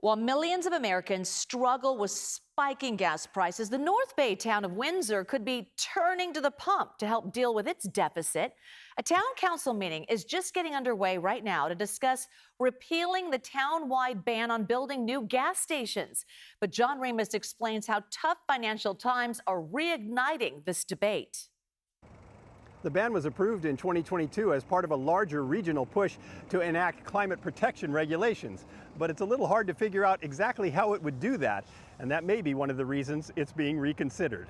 While millions of Americans struggle with spiking gas prices, the North Bay town of Windsor could be turning to the pump to help deal with its deficit. A town council meeting is just getting underway right now to discuss repealing the town-wide ban on building new gas stations. But John Ramos explains how tough financial times are reigniting this debate. The ban was approved in 2022 as part of a larger regional push to enact climate protection regulations. But it's a little hard to figure out exactly how it would do that, and that may be one of the reasons it's being reconsidered.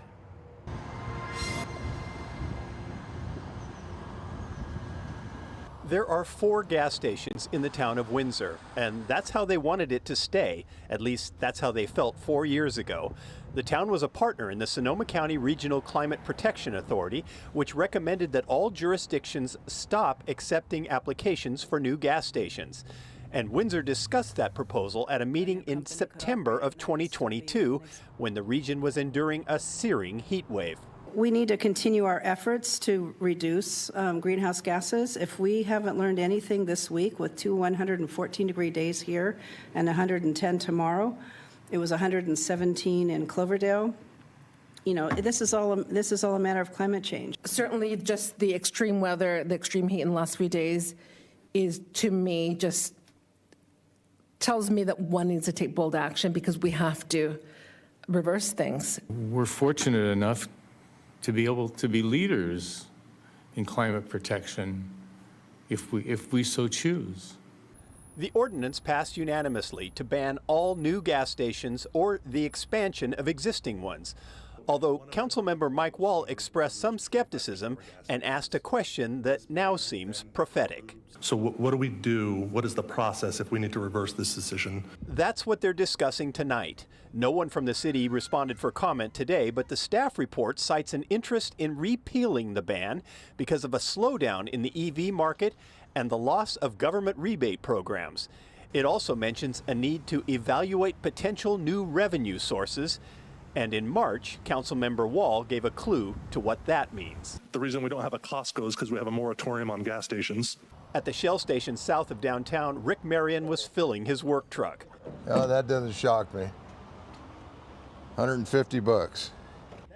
There are 4 gas stations in the town of Windsor, and that's how they wanted it to stay. At least that's how they felt 4 years ago. The town was a partner in the Sonoma County Regional Climate Protection Authority, which recommended that all jurisdictions stop accepting applications for new gas stations. And Windsor discussed that proposal at a meeting in September of 2022, when the region was enduring a searing heat wave. We need to continue our efforts to reduce greenhouse gases. If we haven't learned anything this week with 2 114-degree days here and 110 tomorrow, it was 117 in Cloverdale. You know, this is all a matter of climate change. Certainly, just the extreme weather, the extreme heat in the last few days, is to me just tells me that one needs to take bold action because we have to reverse things. We're fortunate enough to be able to be leaders in climate protection if we so choose. The ordinance passed unanimously to ban all new gas stations or the expansion of existing ones. Although Councilmember Mike Wall expressed some skepticism and asked a question that now seems prophetic. So what do we do? What is the process if we need to reverse this decision? That's what they're discussing tonight. No one from the city responded for comment today, but the staff report cites an interest in repealing the ban because of a slowdown in the EV market and the loss of government rebate programs. It also mentions a need to evaluate potential new revenue sources. And in March, Councilmember Wall gave a clue to what that means. The reason we don't have a Costco is because we have a moratorium on gas stations. At the Shell station south of downtown, Rick Marion was filling his work truck. Oh, that doesn't shock me. 150 bucks.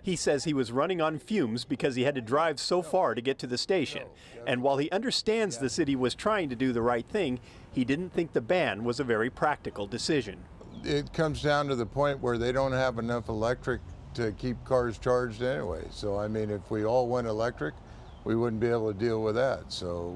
He says he was running on fumes because he had to drive so far to get to the station. And while he understands the city was trying to do the right thing, he didn't think the ban was a very practical decision. It comes down to the point where they don't have enough electric to keep cars charged anyway. So, I mean, if we all went electric, we wouldn't be able to deal with that. So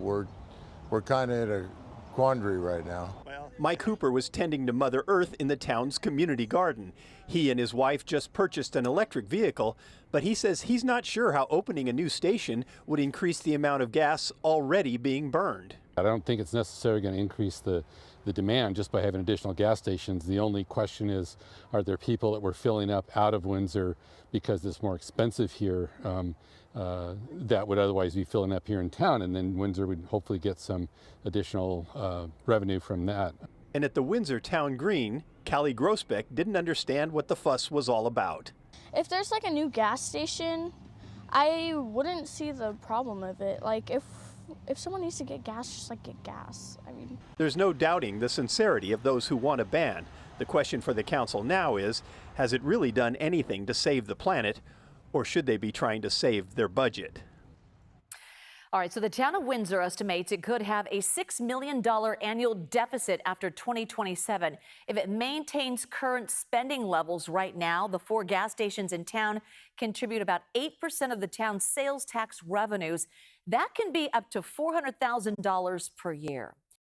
we're kind of in a quandary right now. Mike Hooper was tending to Mother Earth in the town's community garden. He and his wife just purchased an electric vehicle, but he says he's not sure how opening a new station would increase the amount of gas already being burned. I don't think it's necessarily going to increase the demand just by having additional gas stations. The only question is, are there people that we're filling up out of Windsor because it's more expensive here that would otherwise be filling up here in town, and then Windsor would hopefully get some additional revenue from that. And at the Windsor Town Green, Callie Grossbeck didn't understand what the fuss was all about. If there's like a new gas station, I wouldn't see the problem of it. Like if someone needs to get gas, just like get gas. I mean, there's no doubting the sincerity of those who want a ban. The question for the council now is, has it really done anything to save the planet, or should they be trying to save their budget? All right, so the town of Windsor estimates it could have a $6 million annual deficit after 2027 if it maintains current spending levels right now. The 4 gas stations in town contribute about 8% of the town's sales tax revenues. That can be up to $400,000 per year.